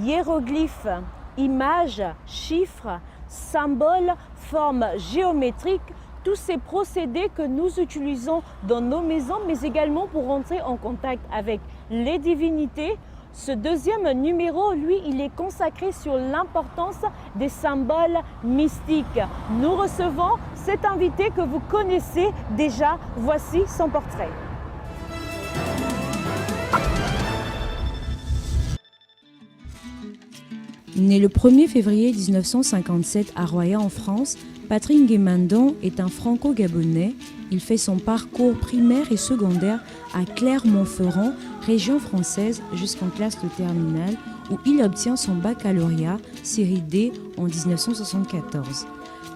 Hiéroglyphes, images, chiffres, symboles, formes géométriques, tous ces procédés que nous utilisons dans nos maisons, mais également pour entrer en contact avec les divinités. Ce deuxième numéro, lui, il est consacré sur l'importance des symboles mystiques. Nous recevons cet invité que vous connaissez déjà. Voici son portrait. Né le 1er février 1957 à Royan en France, Patrick Nguemandon est un franco-gabonais. Il fait son parcours primaire et secondaire à Clermont-Ferrand, région française, jusqu'en classe de terminale, où il obtient son baccalauréat série D en 1974.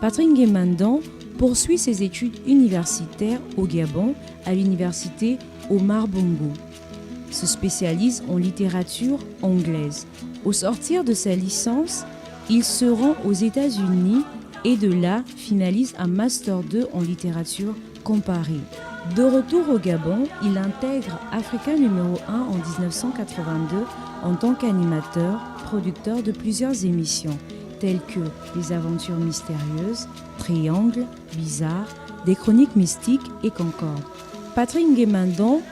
Patrick Nguemandon poursuit ses études universitaires au Gabon, à l'université Omar Bongo. Se spécialise en littérature anglaise. Au sortir de sa licence, il se rend aux États-Unis et de là finalise un Master 2 en littérature comparée. De retour au Gabon, il intègre Africa numéro 1 en 1982 en tant qu'animateur, producteur de plusieurs émissions telles que Les Aventures mystérieuses, Triangle, Bizarre, Des chroniques mystiques et Concorde. Patrick Nguemandon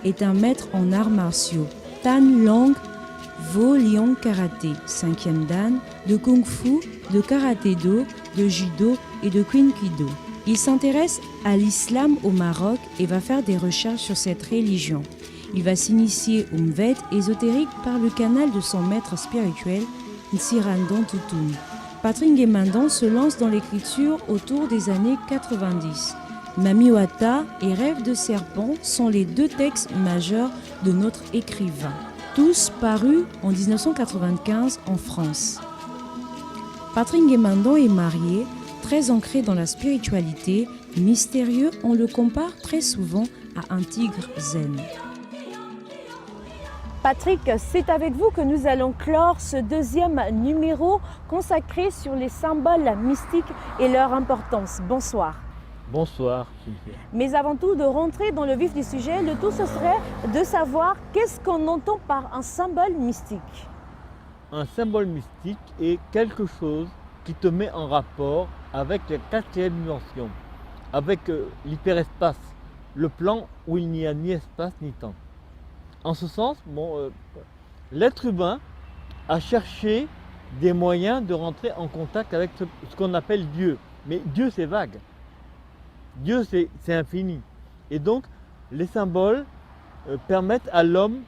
est un maître en arts martiaux, Tan Long Vo Lion Karaté, 5e Dan, de Kung Fu, de Karaté-Do, de Judo et de Kuen-Kido. Il s'intéresse à l'islam au Maroc et va faire des recherches sur cette religion. Il va s'initier au Mvet ésotérique par le canal de son maître spirituel, Nsirandon Toutoum. Patrick Nguemandon se lance dans l'écriture autour des années 90. Mamiwata et Rêve de serpent sont les deux textes majeurs de notre écrivain, tous parus en 1995 en France. Patrick Nguemandon est marié, très ancré dans la spiritualité, mystérieux, on le compare très souvent à un tigre zen. Patrick, c'est avec vous que nous allons clore ce deuxième numéro consacré sur les symboles mystiques et leur importance. Bonsoir. Bonsoir. Mais avant tout, de rentrer dans le vif du sujet, le tout ce serait de savoir qu'est-ce qu'on entend par un symbole mystique. Un symbole mystique est quelque chose qui te met en rapport avec la quatrième dimension, avec l'hyperespace, le plan où il n'y a ni espace ni temps. En ce sens, l'être humain a cherché des moyens de rentrer en contact avec ce qu'on appelle Dieu. Mais Dieu, c'est vague. Dieu, c'est infini. Et donc, les symboles permettent à l'homme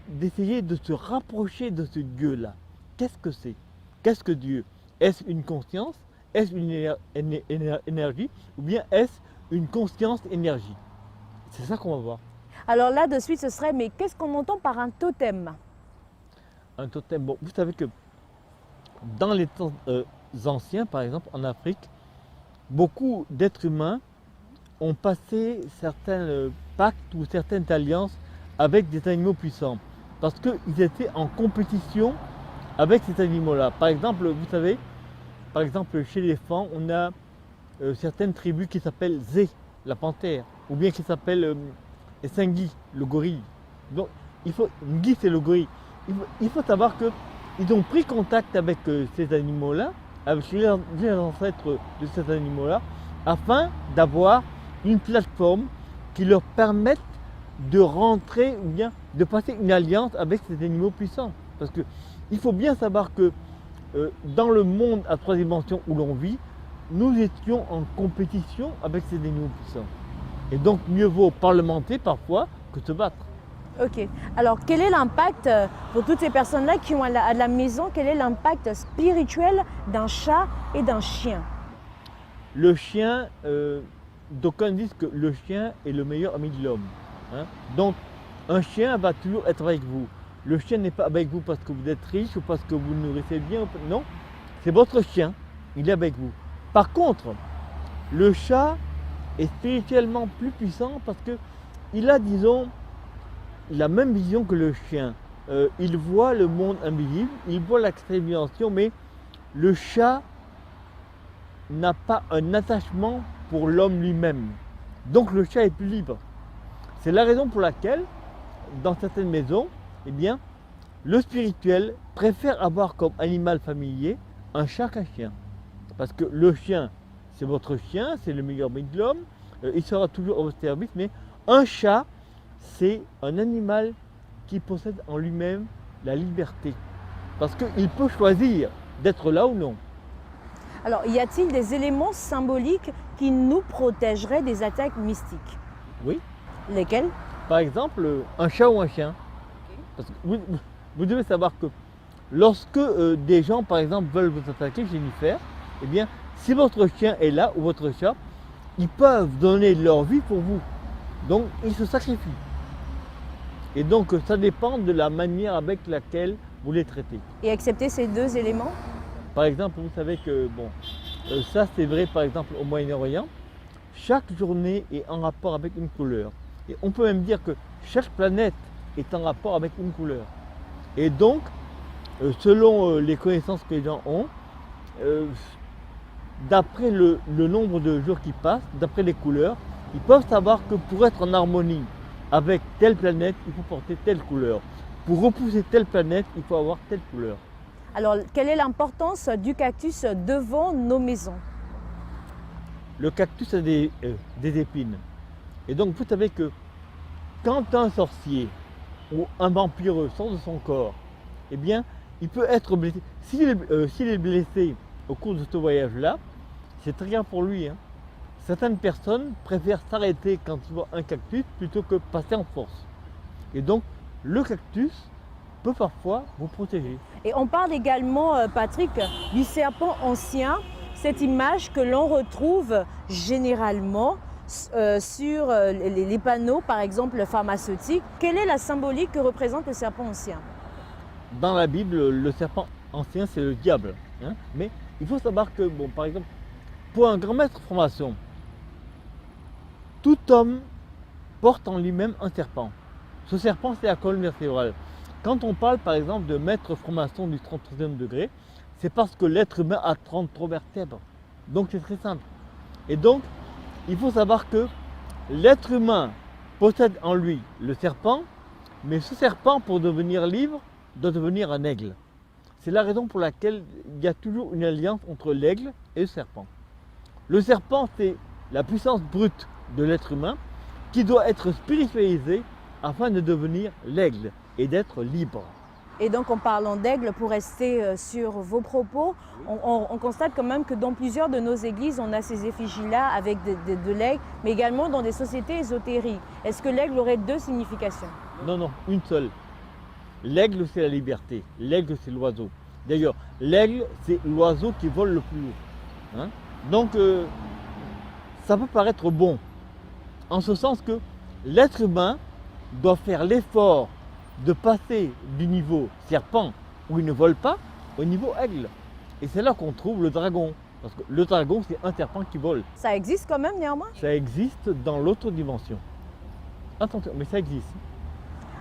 d'essayer de se rapprocher de ce Dieu-là. Qu'est-ce que c'est? Qu'est-ce que Dieu? Est-ce une conscience? Est-ce une énergie? Ou bien est-ce une conscience-énergie? C'est ça qu'on va voir. Alors là, de suite, ce serait, mais qu'est-ce qu'on entend par un totem? Un totem, bon, vous savez que dans les temps anciens, par exemple, en Afrique, beaucoup d'êtres humains ont passé certains pactes ou certaines alliances avec des animaux puissants parce qu'ils étaient en compétition avec ces animaux-là. Par exemple, vous savez, par exemple chez l'éléphant, on a certaines tribus qui s'appellent Zé, la panthère, ou bien qui s'appellent Sengui, le gorille. Donc, Ngui, c'est le gorille. Il faut savoir qu'ils ont pris contact avec ces animaux-là, avec les ancêtres de ces animaux-là, afin d'avoir une plateforme qui leur permette de rentrer ou bien de passer une alliance avec ces animaux puissants. Parce qu'il faut bien savoir que dans le monde à 3 dimensions où l'on vit, nous étions en compétition avec ces animaux puissants. Et donc mieux vaut parlementer parfois que se battre. Ok. Alors quel est l'impact pour toutes ces personnes-là qui ont à la maison, quel est l'impact spirituel d'un chat et d'un chien? Le chien, d'aucuns disent que le chien est le meilleur ami de l'homme. Hein? Donc un chien va toujours être avec vous. Le chien n'est pas avec vous parce que vous êtes riche ou parce que vous le nourrissez bien. Non, c'est votre chien, il est avec vous. Par contre, le chat est spirituellement plus puissant parce qu'il a, disons, la même vision que le chien. Il voit le monde invisible, il voit l'extrême dimension, mais le chat n'a pas un attachement pour l'homme lui-même. Donc le chat est plus libre. C'est la raison pour laquelle, dans certaines maisons, eh bien, le spirituel préfère avoir comme animal familier un chat qu'un chien. Parce que le chien, c'est votre chien, c'est le meilleur ami de l'homme, il sera toujours à votre service, mais un chat, c'est un animal qui possède en lui-même la liberté. Parce qu'il peut choisir d'être là ou non. Alors, y a-t-il des éléments symboliques qui nous protégeraient des attaques mystiques? Oui. Lesquels? Par exemple, un chat ou un chien. Parce que vous devez savoir que lorsque des gens, par exemple, veulent vous attaquer, Jennifer, eh bien, si votre chien est là ou votre chat, ils peuvent donner leur vie pour vous. Donc, ils se sacrifient. Et donc, ça dépend de la manière avec laquelle vous les traitez. Et accepter ces deux éléments? Par exemple, vous savez que, bon, ça c'est vrai par exemple au Moyen-Orient, chaque journée est en rapport avec une couleur. Et on peut même dire que chaque planète est en rapport avec une couleur. Et donc, selon les connaissances que les gens ont, d'après le nombre de jours qui passent, d'après les couleurs, ils peuvent savoir que pour être en harmonie avec telle planète, il faut porter telle couleur. Pour repousser telle planète, il faut avoir telle couleur. Alors, quelle est l'importance du cactus devant nos maisons? Le cactus a des épines. Et donc, vous savez que quand un sorcier ou un vampireux sort de son corps, eh bien, il peut être blessé. S'il est blessé au cours de ce voyage-là, c'est très grave pour lui. Certaines personnes préfèrent s'arrêter quand ils voient un cactus plutôt que passer en force. Et donc, le cactus peut parfois vous protéger. Et on parle également, Patrick, du serpent ancien, cette image que l'on retrouve généralement sur les panneaux, par exemple pharmaceutiques. Quelle est la symbolique que représente le serpent ancien? Dans la Bible, le serpent ancien, c'est le diable. Mais il faut savoir que, bon, par exemple, pour un grand maître franc-maçon, tout homme porte en lui-même un serpent. Ce serpent, c'est la colonne vertébrale. Quand on parle par exemple de maître franc-maçon du 33e degré, c'est parce que l'être humain a 33 vertèbres. Donc c'est très simple. Et donc, il faut savoir que l'être humain possède en lui le serpent, mais ce serpent, pour devenir libre, doit devenir un aigle. C'est la raison pour laquelle il y a toujours une alliance entre l'aigle et le serpent. Le serpent, c'est la puissance brute de l'être humain qui doit être spiritualisée afin de devenir l'aigle et d'être libre. Et donc en parlant d'aigle, pour rester sur vos propos, on constate quand même que dans plusieurs de nos églises, on a ces effigies-là avec de l'aigle, mais également dans des sociétés ésotériques. Est-ce que l'aigle aurait deux significations? Non, non, une seule. L'aigle, c'est la liberté. L'aigle, c'est l'oiseau. D'ailleurs, l'aigle, c'est l'oiseau qui vole le plus haut. Donc, ça peut paraître bon, en ce sens que l'être humain doit faire l'effort de passer du niveau serpent, où il ne vole pas, au niveau aigle. Et c'est là qu'on trouve le dragon. Parce que le dragon, c'est un serpent qui vole. Ça existe quand même néanmoins? Ça existe dans l'autre dimension. Attention, mais ça existe.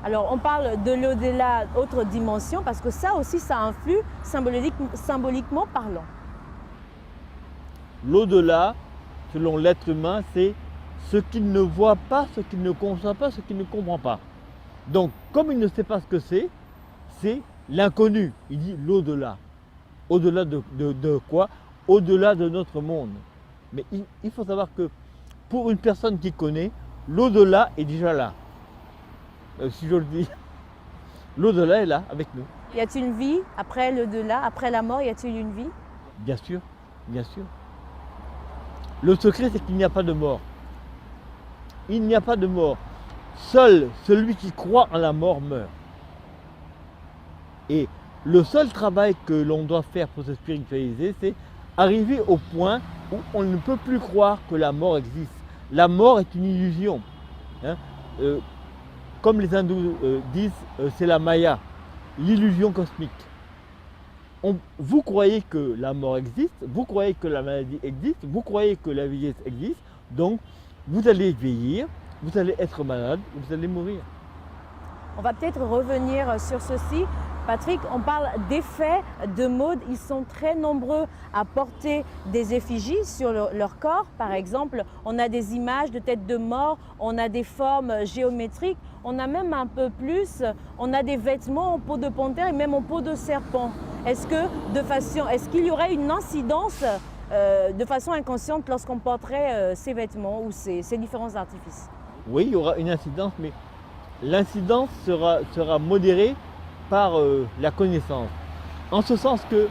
Alors on parle de l'au-delà, autre dimension, parce que ça aussi, ça influe symboliquement parlant. L'au-delà, selon l'être humain, c'est ce qu'il ne voit pas, ce qu'il ne conçoit pas, ce qu'il ne comprend pas. Donc, comme il ne sait pas ce que c'est l'inconnu. Il dit l'au-delà. Au-delà de quoi? Au-delà de notre monde. Mais il faut savoir que pour une personne qui connaît, l'au-delà est déjà là. Si je le dis, l'au-delà est là avec nous. Y a-t-il une vie après l'au-delà, après la mort, y a-t-il une vie? Bien sûr, bien sûr. Le secret, c'est qu'il n'y a pas de mort. Il n'y a pas de mort. Seul celui qui croit en la mort meurt. Et le seul travail que l'on doit faire pour se spiritualiser, c'est arriver au point où on ne peut plus croire que la mort existe. La mort est une illusion. Comme les hindous disent, c'est la Maya, l'illusion cosmique. Vous croyez que la mort existe, vous croyez que la maladie existe, vous croyez que la vieillesse existe, donc vous allez vieillir, vous allez être malade, vous allez mourir. On va peut-être revenir sur ceci. Patrick, on parle d'effets de mode. Ils sont très nombreux à porter des effigies sur leur corps. Par exemple, on a des images de têtes de mort, on a des formes géométriques, on a même un peu plus, on a des vêtements en peau de panthère et même en peau de serpent. Est-ce qu'il y aurait une incidence de façon inconsciente lorsqu'on porterait ces vêtements ou ces différents artifices? Oui, il y aura une incidence, mais l'incidence sera modérée par la connaissance. En ce sens que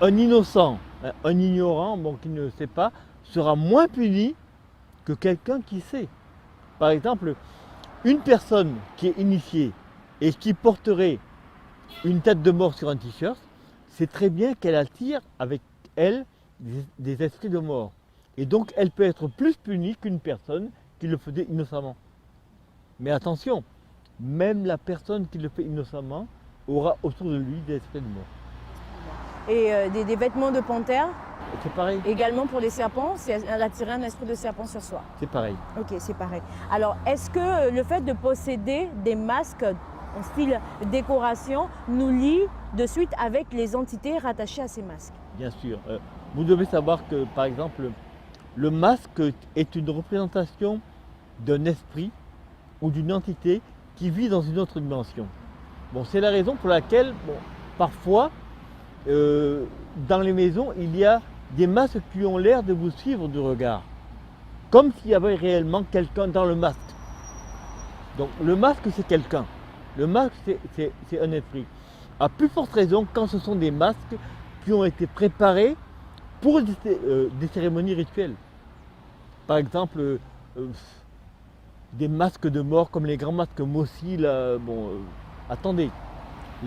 un innocent, un ignorant, bon, qui ne sait pas, sera moins puni que quelqu'un qui sait. Par exemple, une personne qui est initiée et qui porterait une tête de mort sur un t-shirt, c'est très bien qu'elle attire avec elle des esprits de mort. Et donc elle peut être plus punie qu'une personne qui le faisait innocemment. Mais attention, même la personne qui le fait innocemment aura autour de lui des esprits de mort. Et des vêtements de panthère, C'est pareil. également pour les serpents, c'est attirer un esprit de serpent sur soi. C'est pareil. Ok, c'est pareil. Alors, est-ce que le fait de posséder des masques en style décoration nous lie de suite avec les entités rattachées à ces masques? Bien sûr. Vous devez savoir que, par exemple, le masque est une représentation d'un esprit ou d'une entité qui vit dans une autre dimension. Bon, c'est la raison pour laquelle, bon, parfois, dans les maisons, il y a des masques qui ont l'air de vous suivre du regard, comme s'il y avait réellement quelqu'un dans le masque. Donc, le masque, c'est quelqu'un. Le masque, c'est un esprit. À plus forte raison quand ce sont des masques qui ont été préparés pour des cérémonies rituelles. Par exemple, des masques de mort comme les grands masques Mosi, là, bon, attendez.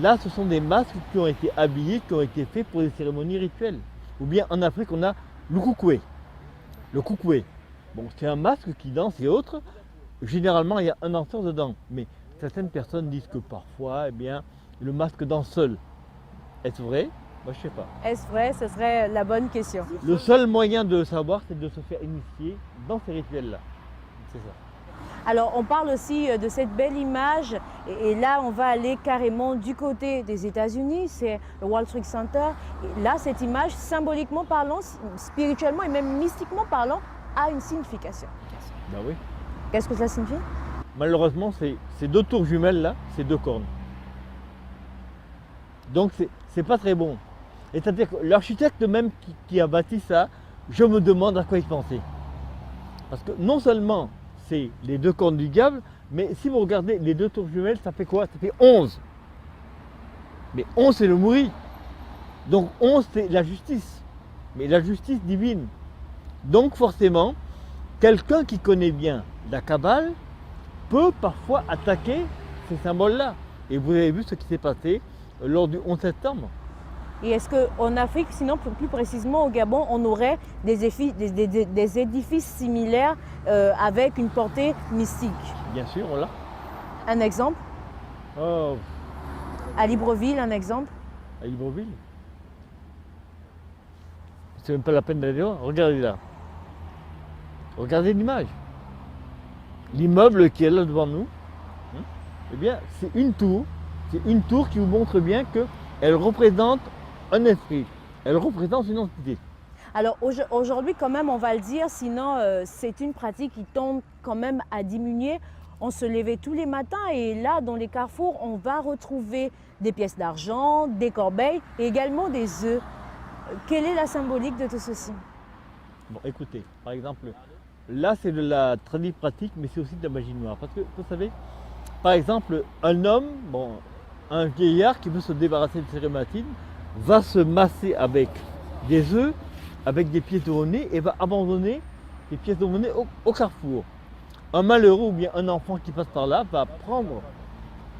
Là, ce sont des masques qui ont été habillés, qui ont été faits pour des cérémonies rituelles. Ou bien en Afrique, on a le koukoué. Le koukoué, bon, c'est un masque qui danse et autres. Généralement, il y a un danseur dedans. Mais certaines personnes disent que parfois, eh bien, le masque danse seul. Est-ce vrai? Moi, je ne sais pas. Est-ce vrai? Ce serait la bonne question. Le seul moyen de savoir, c'est de se faire initier dans ces rituels-là. C'est ça. Alors, on parle aussi de cette belle image, et là, on va aller carrément du côté des États-Unis, c'est le World Trade Center. Et là, cette image, symboliquement parlant, spirituellement et même mystiquement parlant, a une signification. Ben oui. Qu'est-ce que cela signifie? Malheureusement, ces deux tours jumelles-là, c'est deux cornes. Donc, c'est pas très bon. C'est-à-dire que l'architecte même qui a bâti ça, je me demande à quoi il pensait. Parce que non seulement c'est les deux cornes du diable, mais si vous regardez les deux tours jumelles, ça fait quoi? Ça fait 11. Mais 11, c'est le mouri. Donc 11, c'est la justice. Mais la justice divine. Donc forcément, quelqu'un qui connaît bien la Kabbale peut parfois attaquer ces symboles-là. Et vous avez vu ce qui s'est passé lors du 11 septembre. Et est-ce qu'en Afrique, sinon plus précisément au Gabon, on aurait des édifices similaires avec une portée mystique? Bien sûr, on l'a. Un exemple? Oh, À Libreville, un exemple? à Libreville. C'est même pas la peine d'aller voir. Regardez là. Regardez l'image. L'immeuble qui est là devant nous, eh bien, c'est une tour. C'est une tour qui vous montre bien qu'elle représente un esprit. Elle représente une entité. Alors aujourd'hui, quand même, on va le dire, sinon c'est une pratique qui tend quand même à diminuer. On se levait tous les matins et là, dans les carrefours, on va retrouver des pièces d'argent, des corbeilles et également des œufs. Quelle est la symbolique de tout ceci? Bon, écoutez, par exemple, là c'est de la tradition pratique, mais c'est aussi de la magie noire. Parce que, vous savez, par exemple, un homme, bon, un vieillard qui veut se débarrasser de ses rhumatismes, va se masser avec des œufs, avec des pièces de monnaie et va abandonner les pièces de monnaie au carrefour. Un malheureux ou bien un enfant qui passe par là va prendre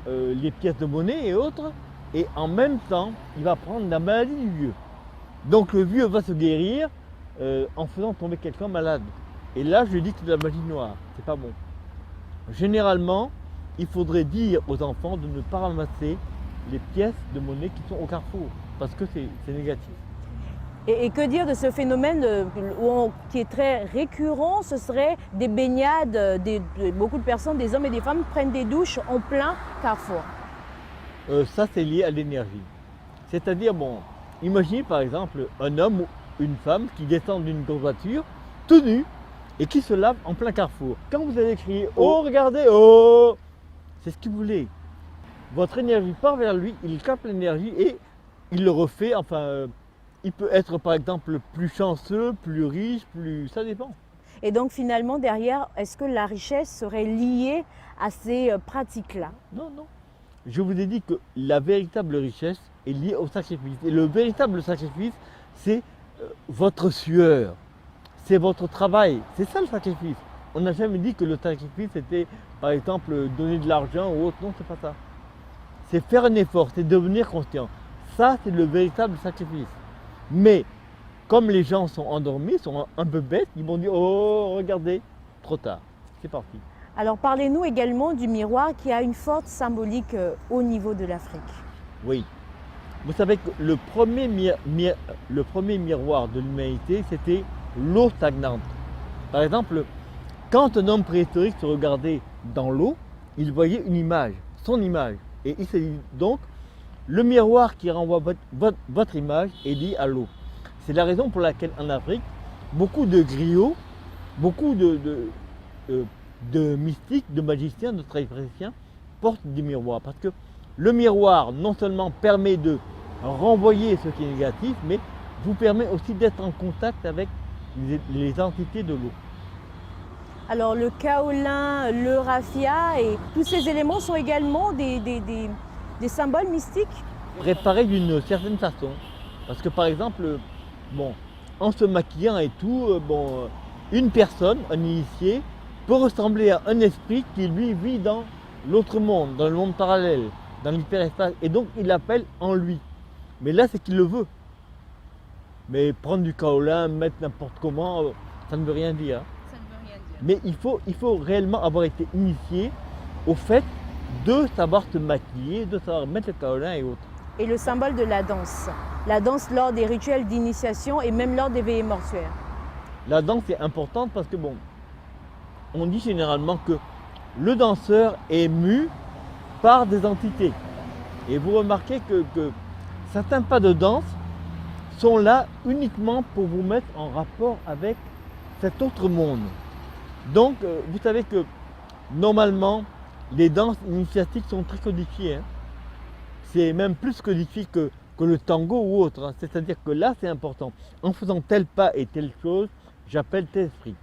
les pièces de monnaie et autres, et en même temps, il va prendre la maladie du vieux. Donc le vieux va se guérir en faisant tomber quelqu'un malade. Et là, je dis que c'est de la magie noire, c'est pas bon. Généralement, il faudrait dire aux enfants de ne pas ramasser les pièces de monnaie qui sont au carrefour, parce que c'est négatif. Et que dire de ce phénomène qui est très récurrent? Ce serait des baignades, beaucoup de personnes, des hommes et des femmes prennent des douches en plein carrefour. ça c'est lié à l'énergie. C'est-à-dire, bon, imaginez par exemple un homme ou une femme qui descend d'une grosse voiture, tout nu, et qui se lave en plein carrefour. Quand vous allez crier « Oh, regardez, oh !» c'est ce qu'il voulait. Votre énergie part vers lui, il capte l'énergie et il le refait. Enfin, il peut être par exemple plus chanceux, plus riche, plus... ça dépend. Et donc finalement, derrière, est-ce que la richesse serait liée à ces pratiques-là? Non, non. Je vous ai dit que la véritable richesse est liée au sacrifice. Et le véritable sacrifice, c'est votre sueur, c'est votre travail. C'est ça le sacrifice. On n'a jamais dit que le sacrifice était, par exemple, donner de l'argent ou autre. Non, c'est pas ça. C'est faire un effort, c'est devenir conscient. Ça, c'est le véritable sacrifice. Mais, comme les gens sont endormis, sont un peu bêtes, ils vont dire « Oh, regardez !» Trop tard. C'est parti. Alors parlez-nous également du miroir qui a une forte symbolique au niveau de l'Afrique. Oui. Vous savez que le premier miroir de l'humanité, c'était l'eau stagnante. Par exemple, quand un homme préhistorique se regardait dans l'eau, il voyait une image, son image. Et il s'est dit donc, le miroir qui renvoie votre image est lié à l'eau. C'est la raison pour laquelle en Afrique, beaucoup de griots, beaucoup de mystiques, de magiciens, de tradipraticiens portent des miroirs. Parce que le miroir non seulement permet de renvoyer ce qui est négatif, mais vous permet aussi d'être en contact avec les entités de l'eau. Alors le kaolin, le raffia et tous ces éléments sont également des symboles mystiques. Préparés d'une certaine façon. Parce que par exemple, bon, en se maquillant et tout, une personne, un initié, peut ressembler à un esprit qui lui vit dans l'autre monde, dans le monde parallèle, dans l'hyperespace. Et donc il l'appelle en lui. Mais là c'est qu'il le veut. Mais prendre du kaolin, mettre n'importe comment, ça ne veut rien dire. Ça ne veut rien dire. Mais il faut réellement avoir été initié au fait de savoir se maquiller, de savoir mettre le kaolin et autres. Et le symbole de la danse lors des rituels d'initiation et même lors des veillées mortuaires. La danse est importante parce que bon, on dit généralement que le danseur est mu par des entités. Et vous remarquez que certains pas de danse sont là uniquement pour vous mettre en rapport avec cet autre monde. Donc, vous savez que normalement, les danses initiatiques sont très codifiées. C'est même plus codifié que le tango ou autre. C'est-à-dire que là, c'est important. En faisant tel pas et telle chose, j'appelle tel esprit.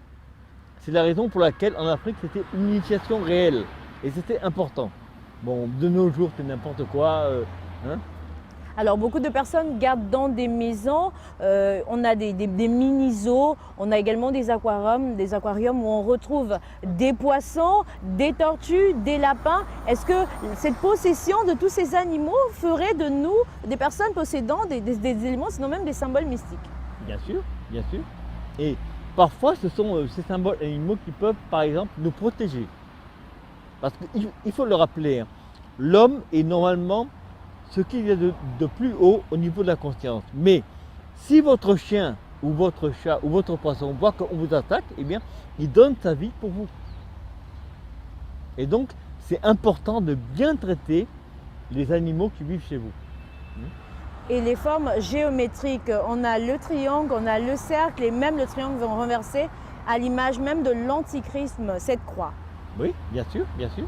C'est la raison pour laquelle en Afrique, c'était une initiation réelle. Et c'était important. Bon, de nos jours, c'est n'importe quoi. Alors beaucoup de personnes gardent dans des maisons, on a des mini-zoos, on a également des aquariums où on retrouve des poissons, des tortues, des lapins. Est-ce que cette possession de tous ces animaux ferait de nous des personnes possédant des éléments, sinon même des symboles mystiques? Bien sûr, bien sûr. Et parfois, ce sont ces symboles animaux qui peuvent, par exemple, nous protéger. Parce qu'il faut le rappeler, l'homme est normalement ce qu'il y a de plus haut au niveau de la conscience. Mais si votre chien ou votre chat ou votre poisson voit qu'on vous attaque, eh bien, il donne sa vie pour vous. Et donc, c'est important de bien traiter les animaux qui vivent chez vous. Et les formes géométriques, on a le triangle, on a le cercle et même le triangle renversé à l'image même de l'antichrist, cette croix. Oui, bien sûr, bien sûr.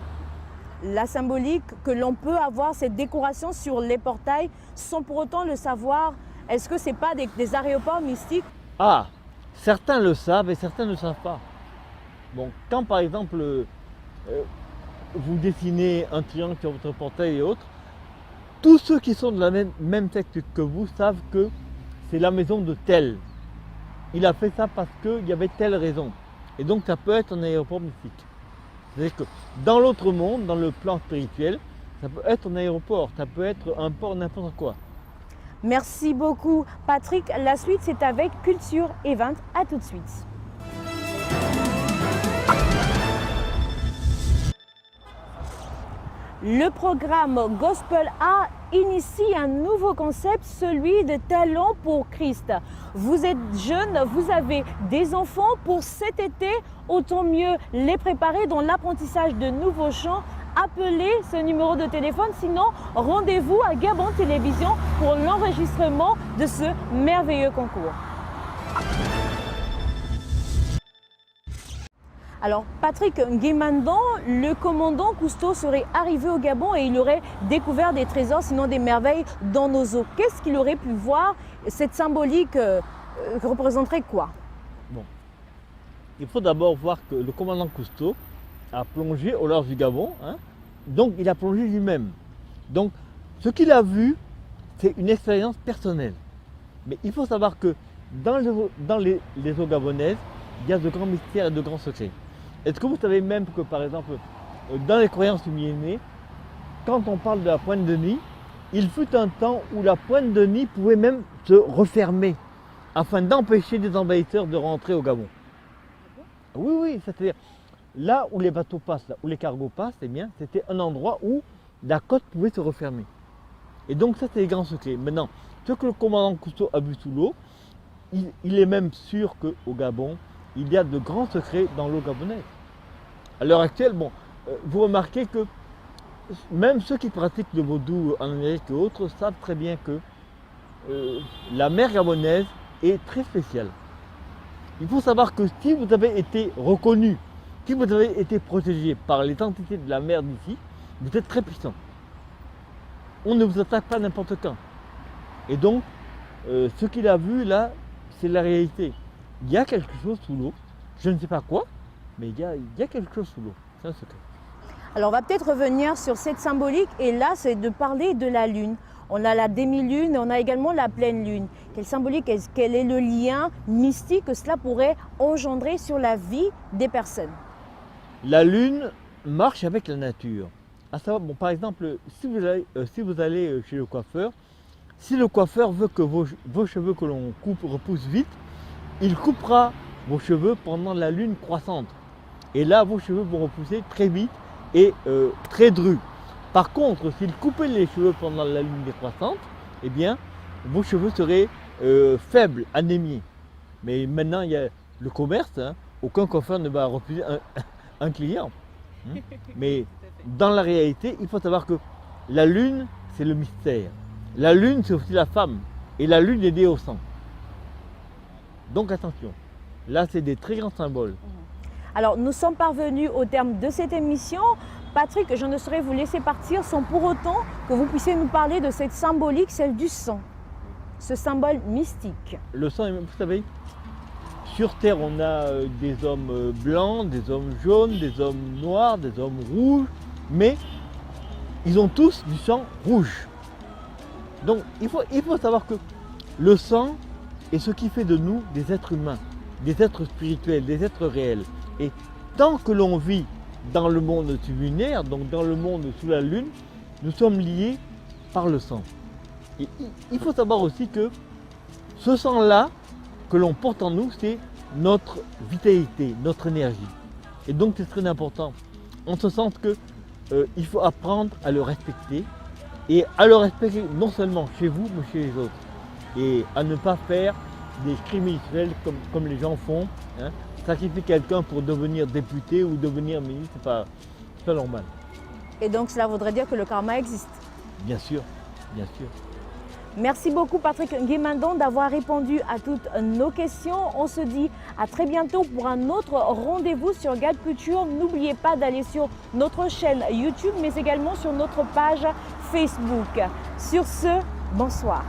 La symbolique que l'on peut avoir, cette décoration sur les portails, sans pour autant le savoir, est-ce que ce n'est pas des aéroports mystiques? Ah, certains le savent et certains ne le savent pas. Bon, quand par exemple, vous dessinez un triangle sur votre portail et autres, tous ceux qui sont de la même secte que vous savent que c'est la maison de tel. Il a fait ça parce qu'il y avait telle raison. Et donc ça peut être un aéroport mystique. C'est-à-dire que dans l'autre monde, dans le plan spirituel, ça peut être un aéroport, ça peut être un port, n'importe quoi. Merci beaucoup Patrick. La suite c'est avec Culture Event. À tout de suite. Le programme Gospel A initie un nouveau concept, celui de Talents pour Christ. Vous êtes jeune, vous avez des enfants. Pour cet été, autant mieux les préparer dans l'apprentissage de nouveaux chants appelez ce numéro de téléphone. Sinon, rendez-vous à Gabon Télévision pour l'enregistrement de ce merveilleux concours. Alors, Patrick Nguémandon, le commandant Cousteau serait arrivé au Gabon et il aurait découvert des trésors, sinon des merveilles dans nos eaux. Qu'est-ce qu'il aurait pu voir? Cette symbolique représenterait quoi? Bon. Il faut d'abord voir que le commandant Cousteau a plongé au large du Gabon, hein. Donc il a plongé lui-même. Donc ce qu'il a vu, c'est une expérience personnelle. Mais il faut savoir que dans les eaux gabonaises, il y a de grands mystères et de grands secrets. Est-ce que vous savez même que, par exemple, dans les croyances myénées, quand on parle de la pointe de Nez, il fut un temps où la pointe de Nez pouvait même se refermer afin d'empêcher des envahisseurs de rentrer au Gabon. Oui, oui, c'est-à-dire là où les bateaux passent, là où les cargos passent, eh bien, c'était un endroit où la côte pouvait se refermer. Et donc ça, c'est les grands secrets. Maintenant, ce que le commandant Cousteau a vu sous l'eau, il est même sûr qu'au Gabon, il y a de grands secrets dans l'eau gabonaise. À l'heure actuelle, bon, vous remarquez que même ceux qui pratiquent le vaudou en Amérique et autres savent très bien que la mer gabonaise est très spéciale. Il faut savoir que si vous avez été reconnu, si vous avez été protégé par les entités de la mer d'ici, vous êtes très puissant. On ne vous attaque pas n'importe quand. Et donc, ce qu'il a vu là, c'est la réalité. Il y a quelque chose sous l'eau, je ne sais pas quoi, mais il y a quelque chose sous l'eau, c'est un secret. Alors on va peut-être revenir sur cette symbolique et là c'est de parler de la lune. On a la demi-lune et on a également la pleine lune. Quelle symbolique, quel est le lien mystique que cela pourrait engendrer sur la vie des personnes? La lune marche avec la nature. À savoir, bon, par exemple, si vous allez chez le coiffeur, si le coiffeur veut que vos cheveux que l'on coupe repoussent vite, il coupera vos cheveux pendant la lune croissante. Et là, vos cheveux vont repousser très vite et très drus. Par contre, s'il coupait les cheveux pendant la lune décroissante, eh bien, vos cheveux seraient faibles, anémiés. Mais maintenant, il y a le commerce, hein, aucun coiffeur ne va refuser un client. Hein. Mais dans la réalité, il faut savoir que la lune, c'est le mystère. La lune, c'est aussi la femme. Et la lune est liée au sang. Donc attention, là c'est des très grands symboles. Alors nous sommes parvenus au terme de cette émission. Patrick, je ne saurais vous laisser partir sans pour autant que vous puissiez nous parler de cette symbolique, celle du sang. Ce symbole mystique. Le sang, vous savez, sur Terre on a des hommes blancs, des hommes jaunes, des hommes noirs, des hommes rouges, mais ils ont tous du sang rouge. Donc il faut savoir que le sang est ce qui fait de nous des êtres humains, des êtres spirituels, des êtres réels. Et tant que l'on vit dans le monde sublunaire, donc dans le monde sous la lune, nous sommes liés par le sang. Et il faut savoir aussi que ce sang-là que l'on porte en nous, c'est notre vitalité, notre énergie. Et donc c'est très important, en ce sens qu'il faut apprendre à le respecter, et à le respecter non seulement chez vous, mais chez les autres. Et à ne pas faire des crimes rituels comme les gens font, hein. Sacrifier quelqu'un pour devenir député ou devenir ministre, c'est pas normal. Et donc cela voudrait dire que le karma existe? Bien sûr, bien sûr. Merci beaucoup Patrick Nguémandon d'avoir répondu à toutes nos questions. On se dit à très bientôt pour un autre rendez-vous sur GAD Culture. N'oubliez pas d'aller sur notre chaîne YouTube mais également sur notre page Facebook. Sur ce, bonsoir.